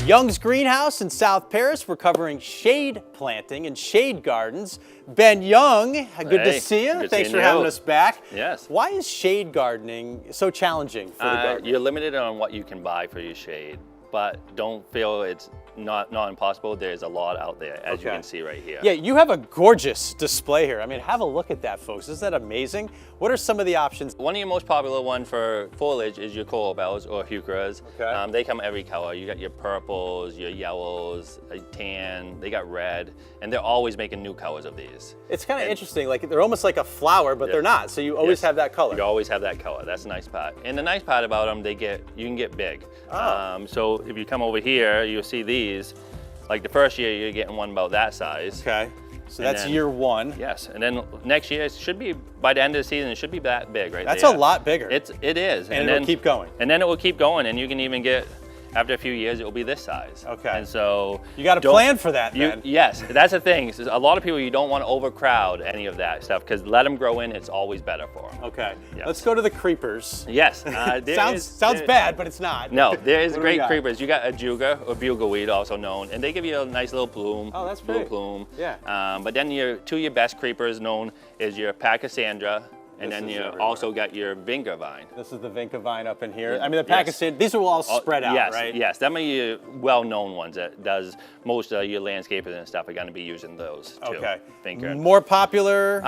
Young's Greenhouse in South Paris. We're covering shade planting and shade gardens. Ben Young, good to see you. Thanks for having us back. Yes. Why is shade gardening so challenging for the gardener? You're limited on what you can buy for your shade, but don't feel it's not impossible. There's a lot out there, as you can see right here. Yeah, you have a gorgeous display here. I mean, have a look at that, folks. Isn't that amazing? What are some of the options? One of your most popular ones for foliage is your coral bells or heucheras. Okay. They come every color. You got your purples, your yellows, a tan, they got red, and they're always making new colors of these. It's kind of interesting. Like they're almost like a flower, but they're not. So you always have that color. You always have that color. That's the nice part. And the nice part about them, you can get big. So if you come over here, you'll see these. Like the first year, you're getting one about that size. Okay. So that's year one. Yes, and then next year, it should be, by the end of the season, it should be that big right That's there. a lot bigger. It is. And it'll keep going. And then it will keep going, and you can even get, after a few years, it will be this size. Okay. And so you got to plan for that, then. Yes, that's the thing. A lot of people, you don't want to overcrowd any of that stuff, because let them grow in, it's always better for them. Okay. Yes. Let's go to the creepers. Yes. Sounds bad, but it's not. No, there is great creepers. You got ajuga, or bugleweed, also known, and they give you a nice little bloom. Oh, that's pretty. Blue bloom. Yeah. But then two of your best creepers known is your Pachysandra, and then you also got your vinca vine. This is the vinca vine up in here. I mean, the Pakistan, these are all spread out, right? Yes, them are your well-known ones that does most of your landscapers and stuff are going to be using those too. Okay. Vinca. More popular?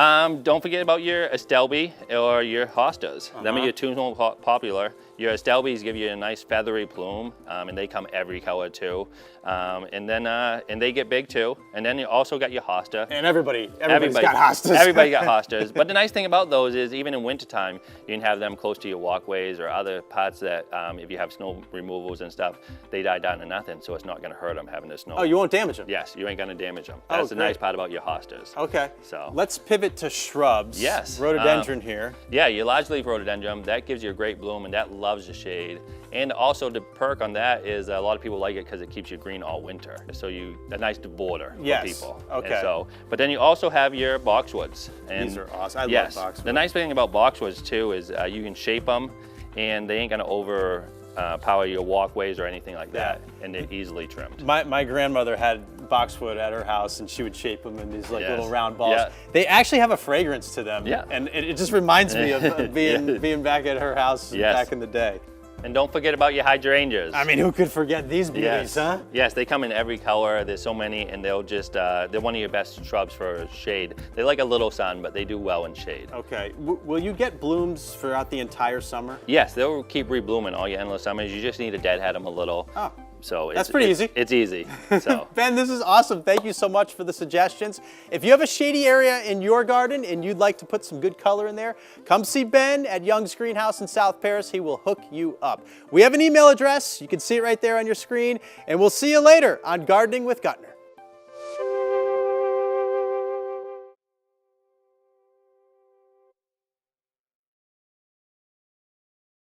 Don't forget about your Astelbe or your hostas. Them are your two most popular. Your Astelbes give you a nice feathery plume, and they come every color too. And they get big too. And then you also got your hosta. And everybody's got hostas. Everybody got hostas. But the nice thing about those is even in wintertime, you can have them close to your walkways or other parts that if you have snow removals and stuff, they die down to nothing, so it's not gonna hurt them having the snow. Oh, you won't damage them? Yes, you ain't gonna damage them. That's the nice part about your hostas. Okay. So let's pivot to shrubs. Yes. Rhododendron here. Yeah, your large-leaf rhododendron, that gives you a great bloom and that loves the shade. And also the perk on that is a lot of people like it because it keeps you green all winter. So a nice border for people. Okay. And but then you also have your boxwoods. And these are awesome. I love boxwoods. The nice thing about boxwoods too is you can shape them and they ain't gonna overpower your walkways or anything like that. And they're easily trimmed. My grandmother had boxwood at her house and she would shape them in these little round balls. Yeah. They actually have a fragrance to them. Yeah. And it just reminds me of being back at her house back in the day. And don't forget about your hydrangeas. I mean, who could forget these beauties, huh? Yes, they come in every color. There's so many, and they're one of your best shrubs for shade. They like a little sun, but they do well in shade. Okay. Will you get blooms throughout the entire summer? Yes, they'll keep reblooming all your endless summers. You just need to deadhead them a little. Oh. So that's pretty easy. It's easy. So Ben, this is awesome. Thank you so much for the suggestions. If you have a shady area in your garden and you'd like to put some good color in there, come see Ben at Young's Greenhouse in South Paris. He will hook you up. We have an email address. You can see it right there on your screen. And we'll see you later on Gardening with Gutner.